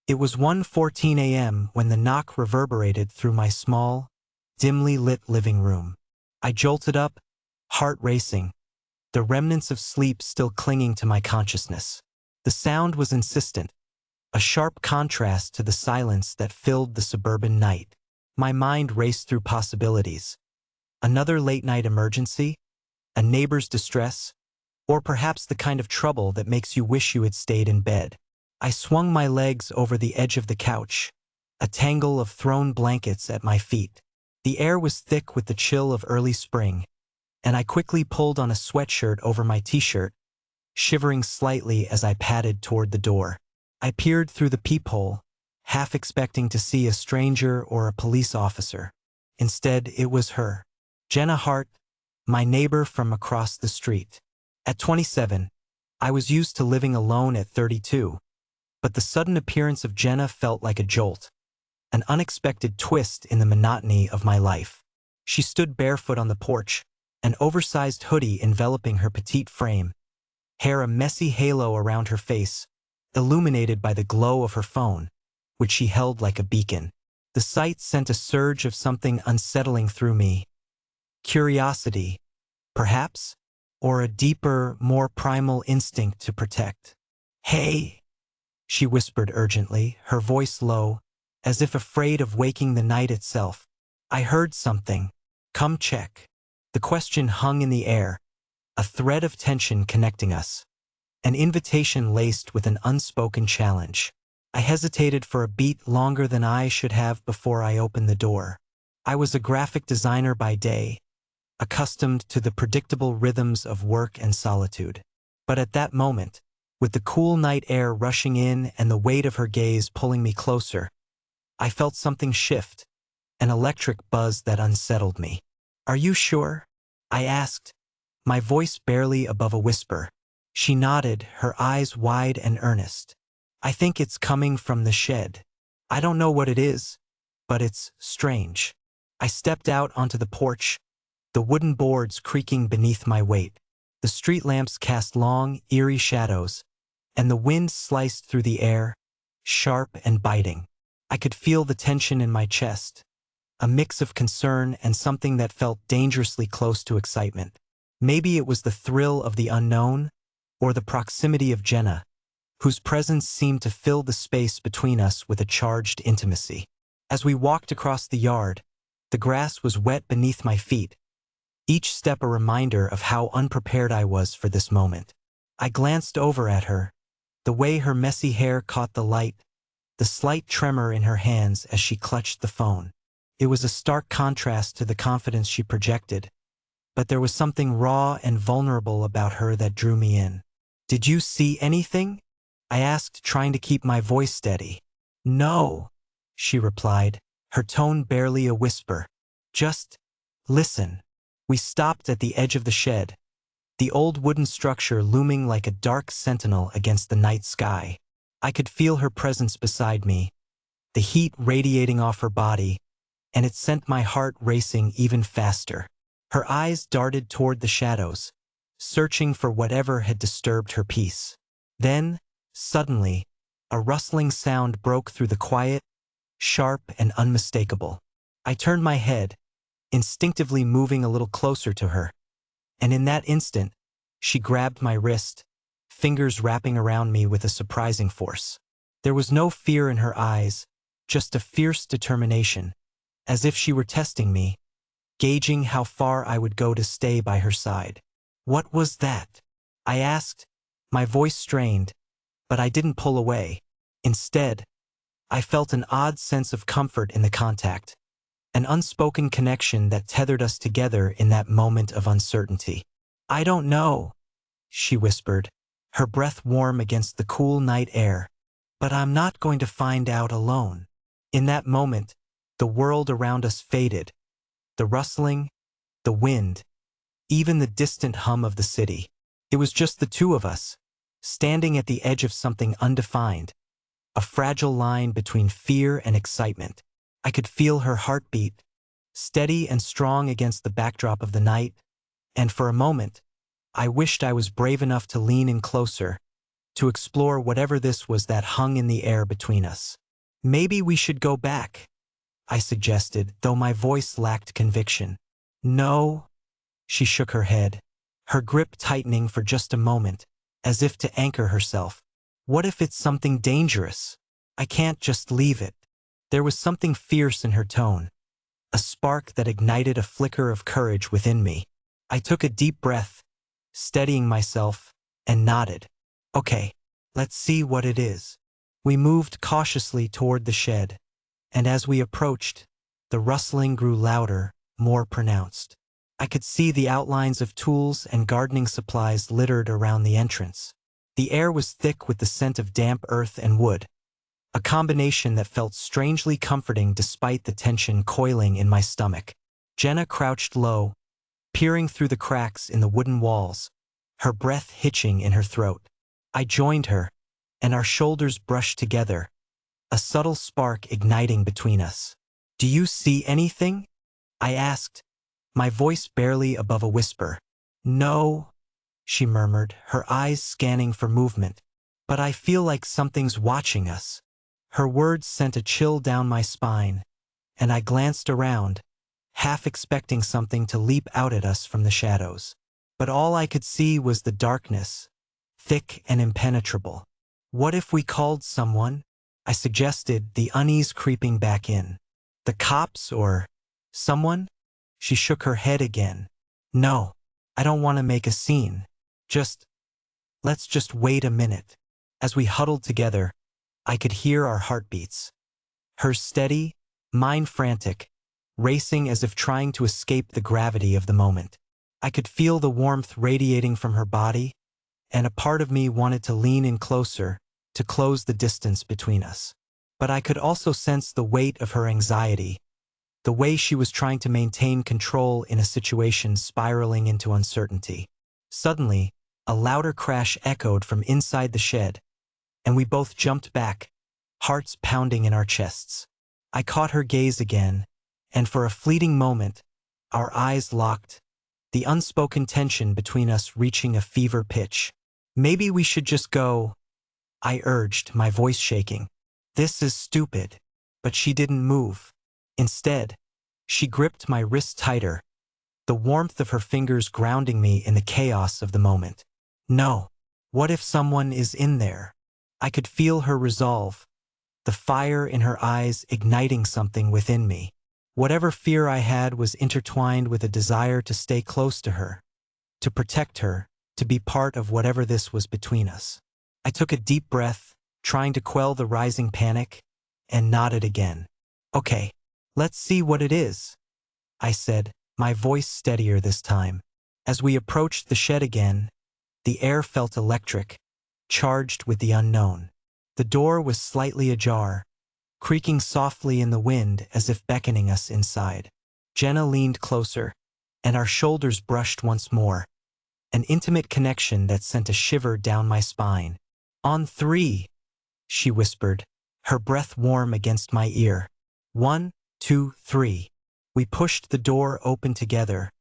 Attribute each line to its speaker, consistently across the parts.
Speaker 1: It was 1:14 a.m. when the knock reverberated through my small, dimly lit living room. I jolted up, heart racing, the remnants of sleep still clinging to my consciousness. The sound was insistent, a sharp contrast to the silence that filled the suburban night. My mind raced through possibilities. Another late-night emergency? A neighbor's distress? Or perhaps the kind of trouble that makes you wish you had stayed in bed. I swung my legs over the edge of the couch, a tangle of thrown blankets at my feet. The air was thick with the chill of early spring, and I quickly pulled on a sweatshirt over my t-shirt, shivering slightly as I padded toward the door. I peered through the peephole, half expecting to see a stranger or a police officer. Instead, it was her, Jenna Hart, my neighbor from across the street. At 27, I was used to living alone at 32, but the sudden appearance of Jenna felt like a jolt, an unexpected twist in the monotony of my life. She stood barefoot on the porch, an oversized hoodie enveloping her petite frame, hair a messy halo around her face, illuminated by the glow of her phone, which she held like a beacon. The sight sent a surge of something unsettling through me. Curiosity, perhaps, or a deeper, more primal instinct to protect. "Hey," she whispered urgently, her voice low, as if afraid of waking the night itself. "I heard something. Come check." The question hung in the air, a thread of tension connecting us, an invitation laced with an unspoken challenge. I hesitated for a beat longer than I should have before I opened the door. I was a graphic designer by day, accustomed to the predictable rhythms of work and solitude. But at that moment, with the cool night air rushing in and the weight of her gaze pulling me closer, I felt something shift, an electric buzz that unsettled me. "Are you sure?" I asked, my voice barely above a whisper. She nodded, her eyes wide and earnest. "I think it's coming from the shed. I don't know what it is, but it's strange." I stepped out onto the porch, the wooden boards creaking beneath my weight. The street lamps cast long, eerie shadows, and the wind sliced through the air, sharp and biting. I could feel the tension in my chest, a mix of concern and something that felt dangerously close to excitement. Maybe it was the thrill of the unknown, or the proximity of Jenna, whose presence seemed to fill the space between us with a charged intimacy. As we walked across the yard, the grass was wet beneath my feet, each step a reminder of how unprepared I was for this moment. I glanced over at her, the way her messy hair caught the light, the slight tremor in her hands as she clutched the phone. It was a stark contrast to the confidence she projected, but there was something raw and vulnerable about her that drew me in. "Did you see anything?" I asked, trying to keep my voice steady. "No," she replied, her tone barely a whisper. "Just listen." We stopped at the edge of the shed, the old wooden structure looming like a dark sentinel against the night sky. I could feel her presence beside me, the heat radiating off her body, and it sent my heart racing even faster. Her eyes darted toward the shadows, searching for whatever had disturbed her peace. Then, suddenly, a rustling sound broke through the quiet, sharp and unmistakable. I turned my head, instinctively moving a little closer to her, and in that instant, she grabbed my wrist, fingers wrapping around me with a surprising force. There was no fear in her eyes, just a fierce determination, as if she were testing me, gauging how far I would go to stay by her side. "What was that?" I asked, my voice strained, but I didn't pull away. Instead, I felt an odd sense of comfort in the contact, an unspoken connection that tethered us together in that moment of uncertainty. "I don't know," she whispered, her breath warm against the cool night air, "but I'm not going to find out alone." In that moment, the world around us faded, the rustling, the wind, even the distant hum of the city. It was just the two of us, standing at the edge of something undefined, a fragile line between fear and excitement. I could feel her heartbeat, steady and strong against the backdrop of the night, and for a moment, I wished I was brave enough to lean in closer, to explore whatever this was that hung in the air between us. Maybe we should go back, I suggested, though my voice lacked conviction. No, she shook her head, her grip tightening for just a moment, as if to anchor herself. What if it's something dangerous? I can't just leave it. There was something fierce in her tone, a spark that ignited a flicker of courage within me. I took a deep breath, steadying myself, and nodded. Okay, let's see what it is. We moved cautiously toward the shed, and as we approached, the rustling grew louder, more pronounced. I could see the outlines of tools and gardening supplies littered around the entrance. The air was thick with the scent of damp earth and wood, a combination that felt strangely comforting despite the tension coiling in my stomach. Jenna crouched low, peering through the cracks in the wooden walls, her breath hitching in her throat. I joined her, and our shoulders brushed together, a subtle spark igniting between us. "Do you see anything?" I asked, my voice barely above a whisper. "No," she murmured, her eyes scanning for movement. "But I feel like something's watching us." Her words sent a chill down my spine, and I glanced around, half expecting something to leap out at us from the shadows. But all I could see was the darkness, thick and impenetrable. "What if we called someone?" I suggested, the unease creeping back in. "The cops or someone?" She shook her head again. "No, I don't want to make a scene. Let's just wait a minute." As we huddled together, I could hear our heartbeats. Hers steady, mine frantic, racing as if trying to escape the gravity of the moment. I could feel the warmth radiating from her body, and a part of me wanted to lean in closer, to close the distance between us. But I could also sense the weight of her anxiety, the way she was trying to maintain control in a situation spiraling into uncertainty. Suddenly, a louder crash echoed from inside the shed, and we both jumped back, hearts pounding in our chests. I caught her gaze again, and for a fleeting moment, our eyes locked, the unspoken tension between us reaching a fever pitch. "Maybe we should just go," I urged, my voice shaking. "This is stupid." But she didn't move. Instead, she gripped my wrist tighter, the warmth of her fingers grounding me in the chaos of the moment. "No. What if someone is in there?" I could feel her resolve, the fire in her eyes igniting something within me. Whatever fear I had was intertwined with a desire to stay close to her, to protect her, to be part of whatever this was between us. I took a deep breath, trying to quell the rising panic, and nodded again. "Okay, let's see what it is," I said, my voice steadier this time. As we approached the shed again, the air felt electric, charged with the unknown. The door was slightly ajar, creaking softly in the wind as if beckoning us inside. Jenna leaned closer, and our shoulders brushed once more, an intimate connection that sent a shiver down my spine. "On 3, she whispered, her breath warm against my ear. 1, 2, 3. We pushed the door open together,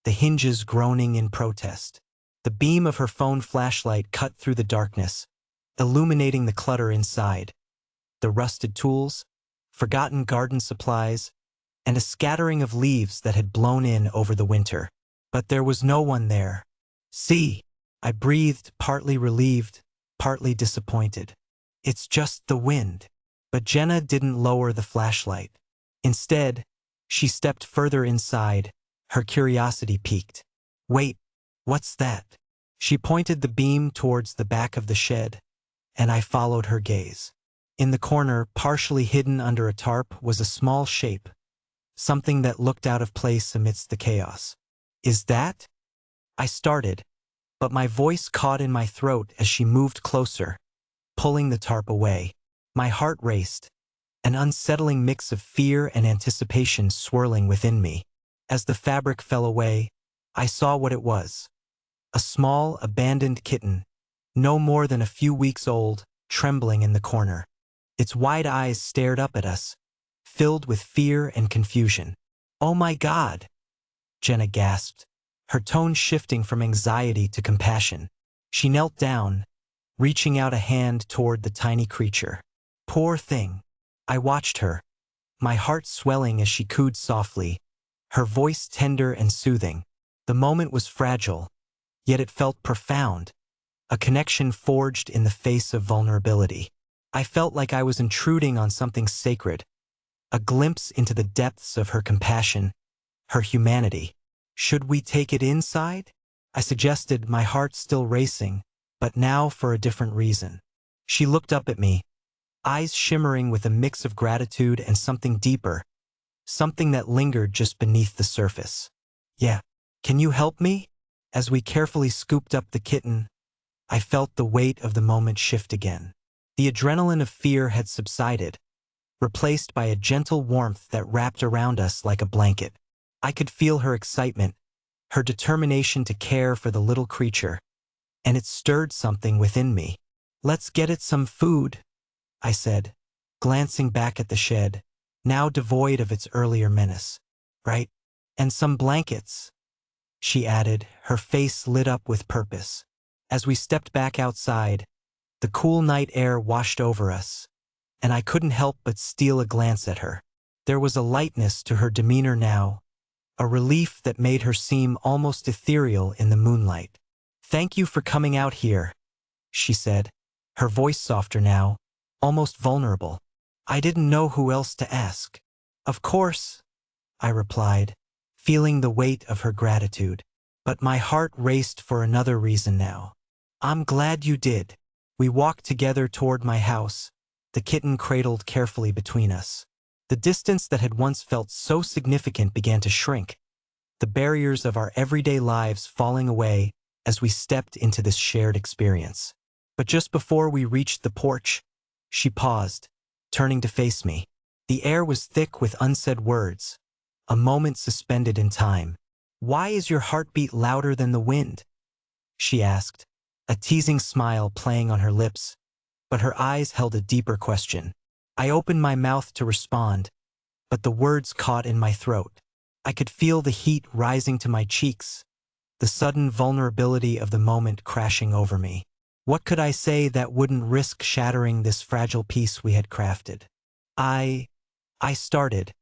Speaker 1: the hinges groaning in protest. The beam of her phone flashlight cut through the darkness, illuminating the clutter inside. The rusted tools, forgotten garden supplies, and a scattering of leaves that had blown in over the winter. But there was no one there. "See," I breathed, partly relieved, partly disappointed. "It's just the wind." But Jenna didn't lower the flashlight. Instead, she stepped further inside, her curiosity piqued. "Wait, what's that?" She pointed the beam towards the back of the shed, and I followed her gaze. In the corner, partially hidden under a tarp, was a small shape, something that looked out of place amidst the chaos. "Is that?" I started, but my voice caught in my throat as she moved closer, pulling the tarp away. My heart raced, an unsettling mix of fear and anticipation swirling within me. As the fabric fell away, I saw what it was. A small, abandoned kitten, no more than a few weeks old, trembling in the corner. Its wide eyes stared up at us, filled with fear and confusion. "Oh my God!" Jenna gasped, her tone shifting from anxiety to compassion. She knelt down, reaching out a hand toward the tiny creature. Poor thing. I watched her, my heart swelling as she cooed softly, her voice tender and soothing. The moment was fragile, yet it felt profound, a connection forged in the face of vulnerability. I felt like I was intruding on something sacred, a glimpse into the depths of her compassion, her humanity. Should we take it inside? I suggested, my heart still racing, but now for a different reason. She looked up at me, eyes shimmering with a mix of gratitude and something deeper, something that lingered just beneath the surface. Yeah, can you help me? As we carefully scooped up the kitten, I felt the weight of the moment shift again. The adrenaline of fear had subsided, replaced by a gentle warmth that wrapped around us like a blanket. I could feel her excitement, her determination to care for the little creature, and it stirred something within me. Let's get it some food, I said, glancing back at the shed, now devoid of its earlier menace. Right? And some blankets, she added, her face lit up with purpose. As we stepped back outside, the cool night air washed over us, and I couldn't help but steal a glance at her. There was a lightness to her demeanor now, a relief that made her seem almost ethereal in the moonlight. Thank you for coming out here, she said, her voice softer now, almost vulnerable. I didn't know who else to ask. Of course, I replied, feeling the weight of her gratitude. But my heart raced for another reason now. I'm glad you did. We walked together toward my house, the kitten cradled carefully between us. The distance that had once felt so significant began to shrink, the barriers of our everyday lives falling away as we stepped into this shared experience. But just before we reached the porch, she paused, turning to face me. The air was thick with unsaid words, a moment suspended in time. Why is your heartbeat louder than the wind? She asked, a teasing smile playing on her lips, but her eyes held a deeper question. I opened my mouth to respond, but the words caught in my throat. I could feel the heat rising to my cheeks, the sudden vulnerability of the moment crashing over me. What could I say that wouldn't risk shattering this fragile piece we had crafted? I started,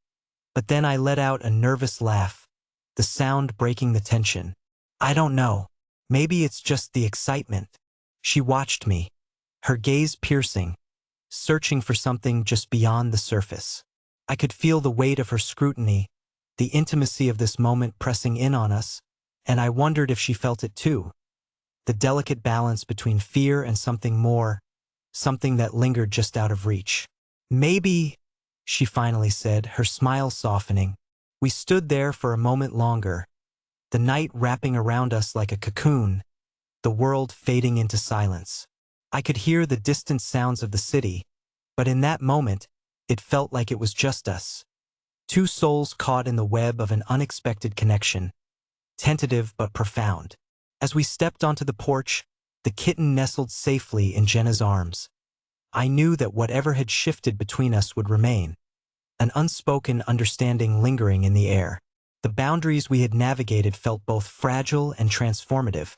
Speaker 1: but then I let out a nervous laugh, the sound breaking the tension. I don't know. Maybe it's just the excitement. She watched me, her gaze piercing, searching for something just beyond the surface. I could feel the weight of her scrutiny, the intimacy of this moment pressing in on us, and I wondered if she felt it too. The delicate balance between fear and something more, something that lingered just out of reach. Maybe, she finally said, her smile softening. We stood there for a moment longer, the night wrapping around us like a cocoon, the world fading into silence. I could hear the distant sounds of the city, but in that moment, it felt like it was just us. Two souls caught in the web of an unexpected connection, tentative but profound. As we stepped onto the porch, the kitten nestled safely in Jenna's arms. I knew that whatever had shifted between us would remain, an unspoken understanding lingering in the air. The boundaries we had navigated felt both fragile and transformative,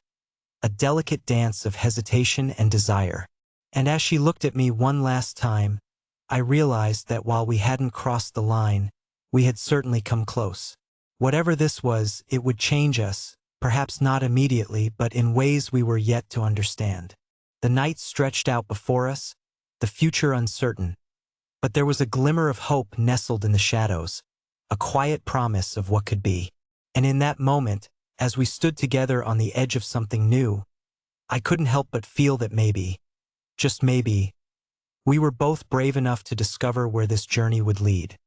Speaker 1: a delicate dance of hesitation and desire. And as she looked at me one last time, I realized that while we hadn't crossed the line, we had certainly come close. Whatever this was, it would change us, perhaps not immediately, but in ways we were yet to understand. The night stretched out before us, the future uncertain, but there was a glimmer of hope nestled in the shadows, a quiet promise of what could be. And in that moment, as we stood together on the edge of something new, I couldn't help but feel that maybe, just maybe, we were both brave enough to discover where this journey would lead.